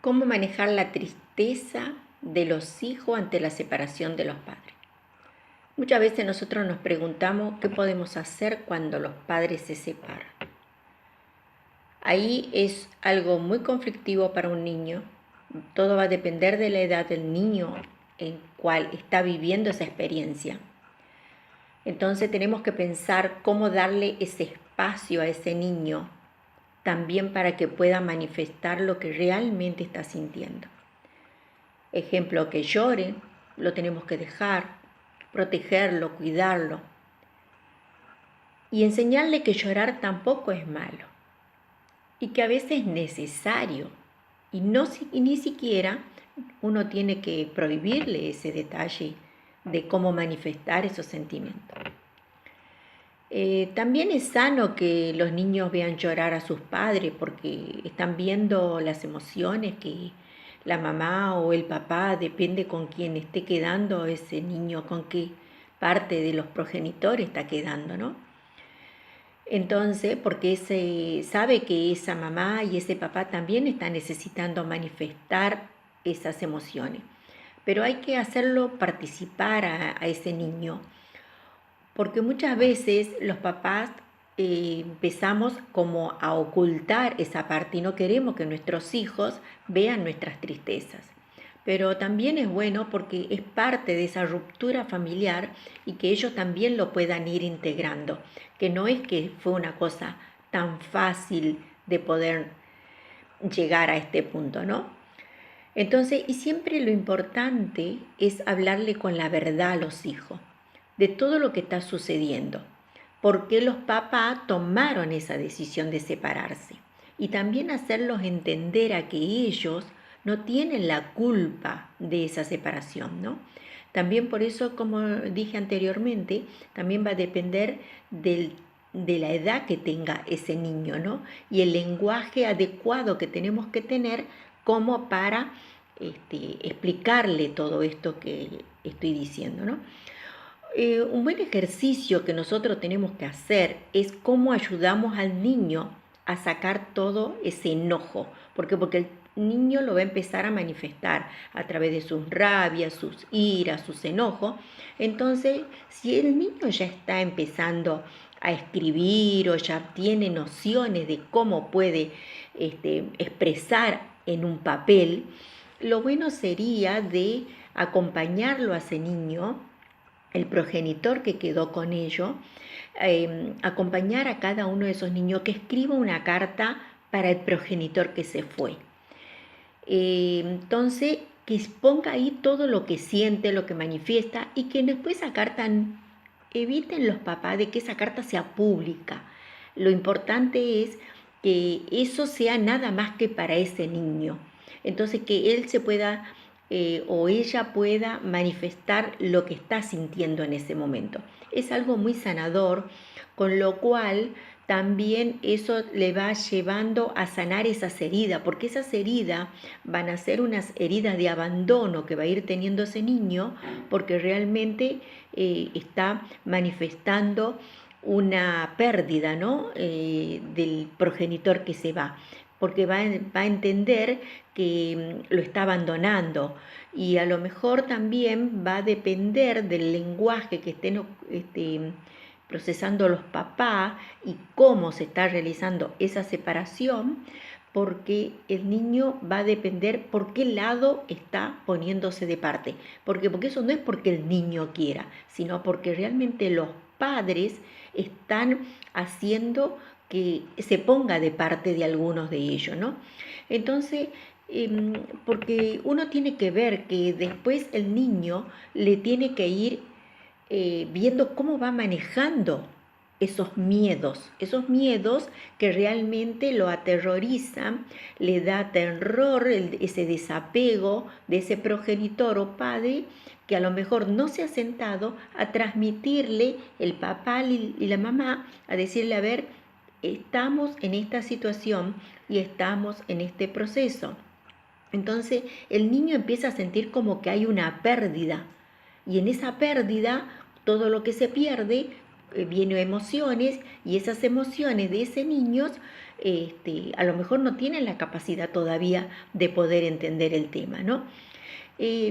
¿Cómo manejar la tristeza de los hijos ante la separación de los padres? Muchas veces nosotros nos preguntamos qué podemos hacer cuando los padres se separan. Ahí es algo muy conflictivo para un niño. Todo va a depender de la edad del niño en cual está viviendo esa experiencia. Entonces tenemos que pensar cómo darle ese espacio a ese niño también para que pueda manifestar lo que realmente está sintiendo. Ejemplo, que llore, lo tenemos que dejar, protegerlo, cuidarlo y enseñarle que llorar tampoco es malo y que a veces es necesario y ni siquiera uno tiene que prohibirle ese detalle de cómo manifestar esos sentimientos. También es sano que los niños vean llorar a sus padres porque están viendo las emociones que la mamá o el papá, depende con quién esté quedando ese niño, con qué parte de los progenitores está quedando, ¿no? Entonces, porque sabe que esa mamá y ese papá también están necesitando manifestar esas emociones, pero hay que hacerlo participar a ese niño porque muchas veces los papás empezamos como a ocultar esa parte y no queremos que nuestros hijos vean nuestras tristezas. Pero también es bueno porque es parte de esa ruptura familiar y que ellos también lo puedan ir integrando, que no es que fue una cosa tan fácil de poder llegar a este punto, ¿no? Entonces, y siempre lo importante es hablarle con la verdad a los hijos de todo lo que está sucediendo, por qué los papás tomaron esa decisión de separarse y también hacerlos entender a que ellos no tienen la culpa de esa separación, ¿no? También por eso, como dije anteriormente, también va a depender de la edad que tenga ese niño, ¿no? Y el lenguaje adecuado que tenemos que tener como para explicarle todo esto que estoy diciendo, ¿no? Un buen ejercicio que nosotros tenemos que hacer es cómo ayudamos al niño a sacar todo ese enojo. ¿Por qué? Porque el niño lo va a empezar a manifestar a través de sus rabias, sus iras, sus enojos. Entonces, si el niño ya está empezando a escribir o ya tiene nociones de cómo puede expresar en un papel, lo bueno sería de acompañarlo a ese niño, el progenitor que quedó con ello, acompañar a cada uno de esos niños que escriba una carta para el progenitor que se fue. Entonces, que ponga ahí todo lo que siente, lo que manifiesta y que después esa carta, eviten los papás de que esa carta sea pública. Lo importante es que eso sea nada más que para ese niño. Entonces, que él se pueda o ella pueda manifestar lo que está sintiendo en ese momento. Es algo muy sanador, con lo cual también eso le va llevando a sanar esas heridas, porque esas heridas van a ser unas heridas de abandono que va a ir teniendo ese niño, porque realmente está manifestando una pérdida, ¿no? Del progenitor que se va, porque va a entender que lo está abandonando y a lo mejor también va a depender del lenguaje que estén procesando los papás y cómo se está realizando esa separación, porque el niño va a depender por qué lado está poniéndose de parte. Porque eso no es porque el niño quiera, sino porque realmente los padres están haciendo que se ponga de parte de algunos de ellos, ¿no? Entonces, porque uno tiene que ver que después el niño le tiene que ir viendo cómo va manejando esos miedos que realmente lo aterrorizan, le da terror ese desapego de ese progenitor o padre que a lo mejor no se ha sentado a transmitirle el papá y la mamá, a decirle, a ver, estamos en esta situación y estamos en este proceso. Entonces el niño empieza a sentir como que hay una pérdida y en esa pérdida todo lo que se pierde vienen emociones y esas emociones de ese niño a lo mejor no tienen la capacidad todavía de poder entender el tema, ¿no?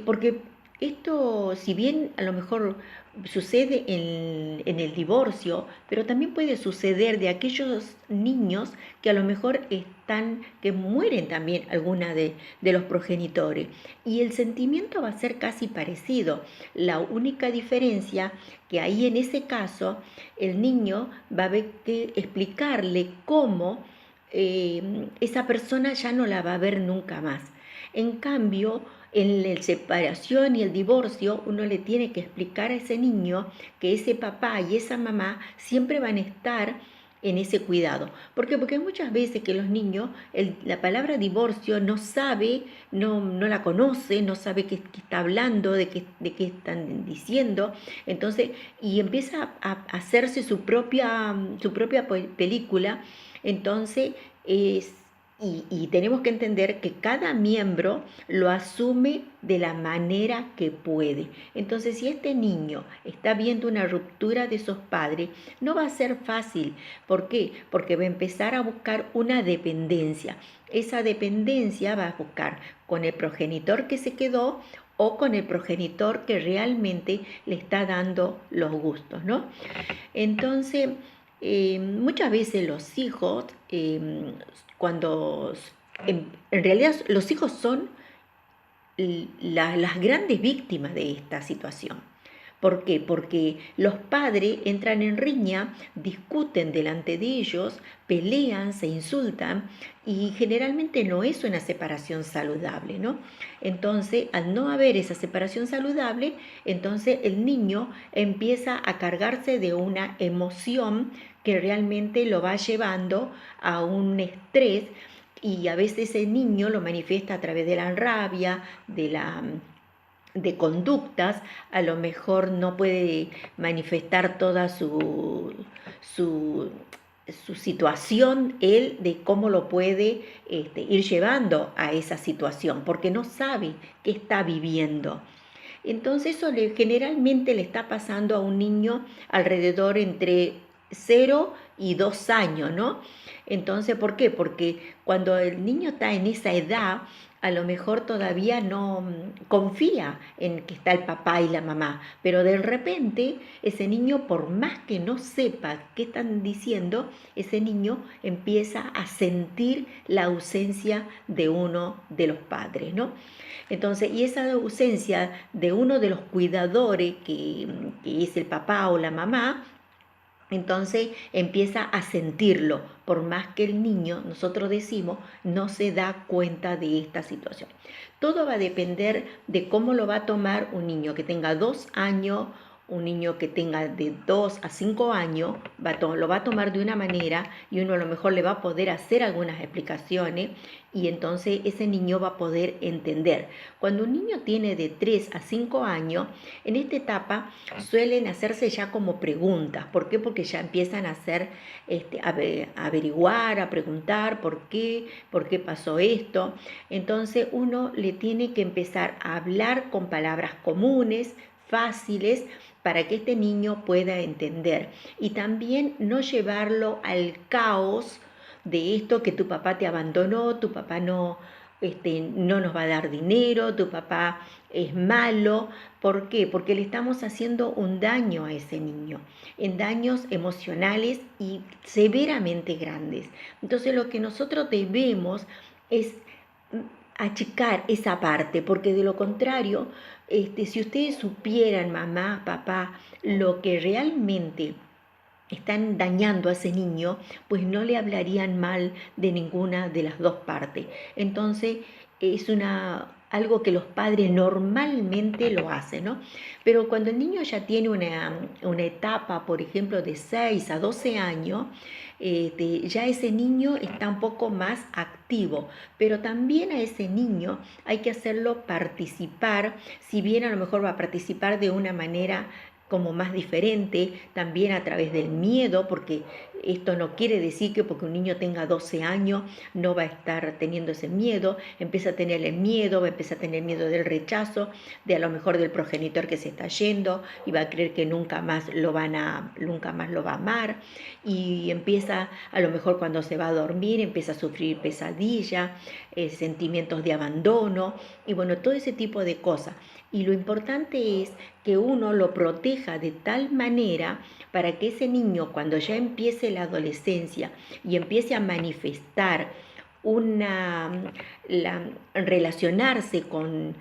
Porque esto, si bien a lo mejor sucede en el divorcio, pero también puede suceder de aquellos niños que a lo mejor que mueren también alguna de los progenitores. Y el sentimiento va a ser casi parecido. La única diferencia que ahí en ese caso el niño va a haber que explicarle cómo esa persona ya no la va a ver nunca más. En cambio, en la separación y el divorcio, uno le tiene que explicar a ese niño que ese papá y esa mamá siempre van a estar en ese cuidado. ¿Por qué? Porque muchas veces que los niños, la palabra divorcio no sabe, no la conoce, no sabe qué está hablando, de qué están diciendo, entonces, y empieza a hacerse su propia película, entonces y tenemos que entender que cada miembro lo asume de la manera que puede. Entonces, si este niño está viendo una ruptura de sus padres, no va a ser fácil. ¿Por qué? Porque va a empezar a buscar una dependencia. Esa dependencia va a buscar con el progenitor que se quedó o con el progenitor que realmente le está dando los gustos, ¿no? Entonces, muchas veces los hijos, cuando en realidad los hijos son las grandes víctimas de esta situación. ¿Por qué? Porque los padres entran en riña, discuten delante de ellos, pelean, se insultan y generalmente no es una separación saludable, ¿no? Entonces, al no haber esa separación saludable, entonces el niño empieza a cargarse de una emoción que realmente lo va llevando a un estrés y a veces el niño lo manifiesta a través de la rabia, de conductas, a lo mejor no puede manifestar toda su, su situación, él de cómo lo puede ir llevando a esa situación, porque no sabe qué está viviendo. Entonces eso generalmente le está pasando a un niño alrededor entre 0 y 2 años, ¿no? Entonces, ¿por qué? Porque cuando el niño está en esa edad, a lo mejor todavía no confía en que está el papá y la mamá, pero de repente ese niño, por más que no sepa qué están diciendo, ese niño empieza a sentir la ausencia de uno de los padres, ¿no? Entonces, y esa ausencia de uno de los cuidadores, que es el papá o la mamá, entonces empieza a sentirlo, por más que el niño, nosotros decimos, no se da cuenta de esta situación. Todo va a depender de cómo lo va a tomar un niño que tenga 2 años, un niño que tenga de 2 a 5 años, lo va a tomar de una manera y uno a lo mejor le va a poder hacer algunas explicaciones y entonces ese niño va a poder entender. Cuando un niño tiene de 3 a 5 años, en esta etapa suelen hacerse ya como preguntas. ¿Por qué? Porque ya empiezan a hacer, a averiguar, a preguntar por qué pasó esto. Entonces uno le tiene que empezar a hablar con palabras comunes, fáciles, para que este niño pueda entender. Y también no llevarlo al caos de esto que tu papá te abandonó, tu papá no nos va a dar dinero, tu papá es malo. ¿Por qué? Porque le estamos haciendo un daño a ese niño, en daños emocionales y severamente grandes. Entonces lo que nosotros debemos es achicar esa parte, porque de lo contrario, si ustedes supieran, mamá, papá, lo que realmente están dañando a ese niño, pues no le hablarían mal de ninguna de las dos partes. Entonces es algo que los padres normalmente lo hacen, ¿no? Pero cuando el niño ya tiene una etapa, por ejemplo, de 6 a 12 años, ya ese niño está un poco más activo, pero también a ese niño hay que hacerlo participar, si bien a lo mejor va a participar de una manera como más diferente, también a través del miedo, porque Esto no quiere decir que porque un niño tenga 12 años no va a estar teniendo ese miedo, empieza a tener el miedo, va a empezar a tener miedo del rechazo, de a lo mejor del progenitor que se está yendo y va a creer que nunca más lo va a amar, y empieza a lo mejor cuando se va a dormir, empieza a sufrir pesadilla, sentimientos de abandono y bueno, todo ese tipo de cosas. Y lo importante es que uno lo proteja de tal manera para que ese niño, cuando ya empiece la adolescencia y empiece a manifestar relacionarse con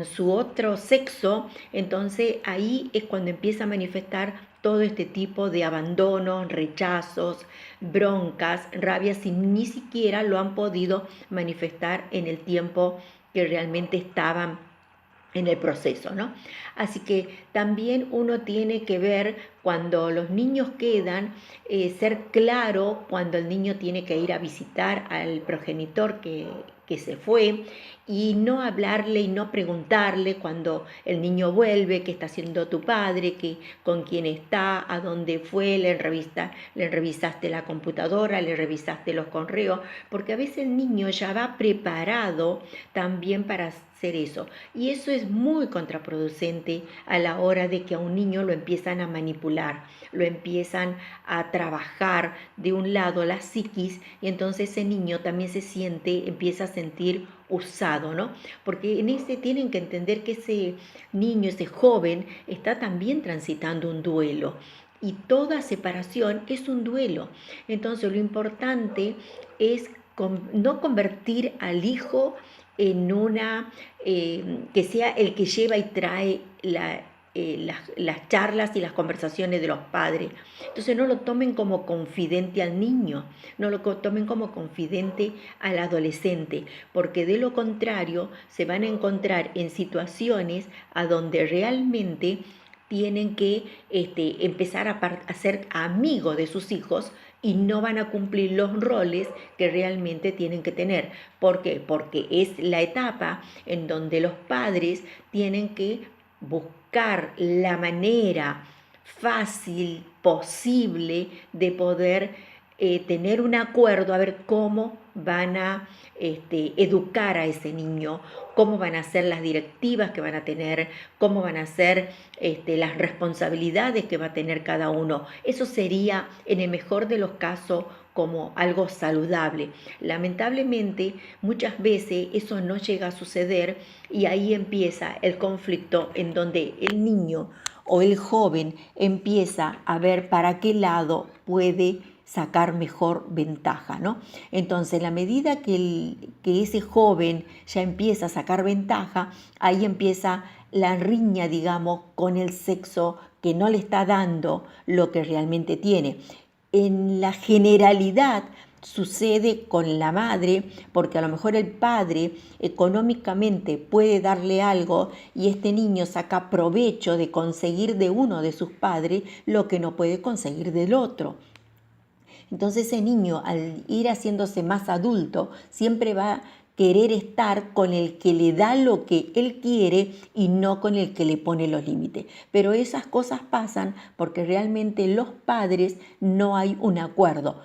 su otro sexo, entonces ahí es cuando empieza a manifestar todo este tipo de abandonos, rechazos, broncas, rabias, si ni siquiera lo han podido manifestar en el tiempo que realmente estaban en el proceso, ¿no? Así que también uno tiene que ver cuando los niños quedan, ser claro cuando el niño tiene que ir a visitar al progenitor que se fue y no hablarle y no preguntarle cuando el niño vuelve, qué está haciendo tu padre, con quién está, a dónde fue, le revisaste la computadora, le revisaste los correos, porque a veces el niño ya va preparado también para hacer eso. Y eso es muy contraproducente a la hora de que a un niño lo empiezan a manipular, lo empiezan a trabajar de un lado la psiquis y entonces ese niño también empieza a sentir usado, ¿no? Porque en ese tienen que entender que ese niño, ese joven, está también transitando un duelo. Y toda separación es un duelo. Entonces lo importante es no convertir al hijo en que sea el que lleva y trae las charlas y las conversaciones de los padres. Entonces no lo tomen como confidente al niño, no lo tomen como confidente al adolescente, porque de lo contrario se van a encontrar en situaciones a donde realmente tienen que empezar a ser amigos de sus hijos y no van a cumplir los roles que realmente tienen que tener. ¿Por qué? Porque es la etapa en donde los padres tienen que buscar la manera fácil posible de poder tener un acuerdo a ver cómo van a educar a ese niño, cómo van a ser las directivas que van a tener, cómo van a ser las responsabilidades que va a tener cada uno. Eso sería, en el mejor de los casos, como algo saludable. Lamentablemente, muchas veces eso no llega a suceder y ahí empieza el conflicto en donde el niño o el joven empieza a ver para qué lado puede sacar mejor ventaja, ¿no? Entonces, la medida que ese joven ya empieza a sacar ventaja, ahí empieza la riña, digamos, con el sexo que no le está dando lo que realmente tiene. En la generalidad sucede con la madre, porque a lo mejor el padre económicamente puede darle algo y este niño saca provecho de conseguir de uno de sus padres lo que no puede conseguir del otro. Entonces ese niño, al ir haciéndose más adulto, siempre va a querer estar con el que le da lo que él quiere y no con el que le pone los límites. Pero esas cosas pasan porque realmente los padres no hay un acuerdo.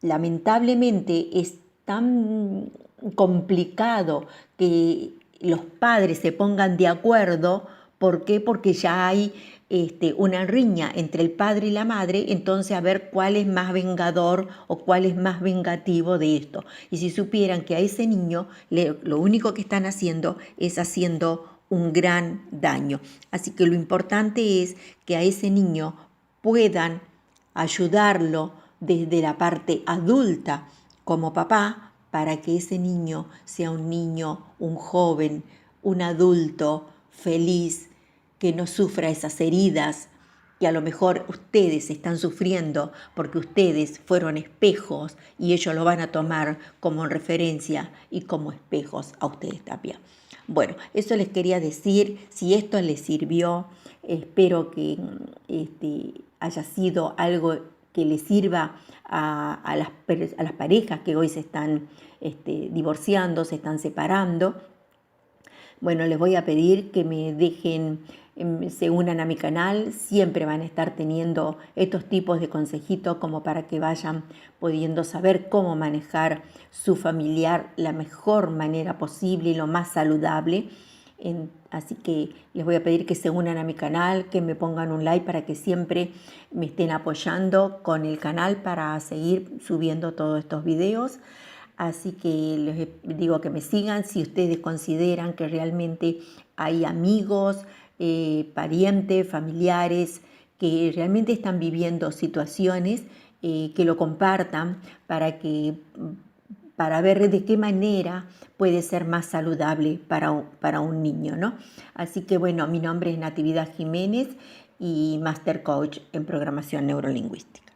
Lamentablemente es tan complicado que los padres se pongan de acuerdo. ¿Por qué? Porque ya hay una riña entre el padre y la madre, entonces a ver cuál es más vengador o cuál es más vengativo de esto. Y si supieran que a ese niño lo único que están haciendo es haciendo un gran daño. Así que lo importante es que a ese niño puedan ayudarlo desde la parte adulta como papá para que ese niño sea un niño, un joven, un adulto feliz, que no sufra esas heridas que a lo mejor ustedes están sufriendo porque ustedes fueron espejos y ellos lo van a tomar como referencia y como espejos a ustedes también. Bueno, eso les quería decir. Si esto les sirvió, espero que haya sido algo que les sirva a las parejas que hoy se están divorciando, se están separando. Bueno, les voy a pedir que me dejen se unan a mi canal, siempre van a estar teniendo estos tipos de consejitos como para que vayan pudiendo saber cómo manejar su familiar la mejor manera posible y lo más saludable. Así que les voy a pedir que se unan a mi canal, que me pongan un like para que siempre me estén apoyando con el canal para seguir subiendo todos estos videos. Así que les digo que me sigan si ustedes consideran que realmente hay amigos, parientes, familiares que realmente están viviendo situaciones, que lo compartan para ver de qué manera puede ser más saludable para un niño, ¿no? Así que bueno, mi nombre es Natividad Jiménez y Master Coach en Programación Neurolingüística.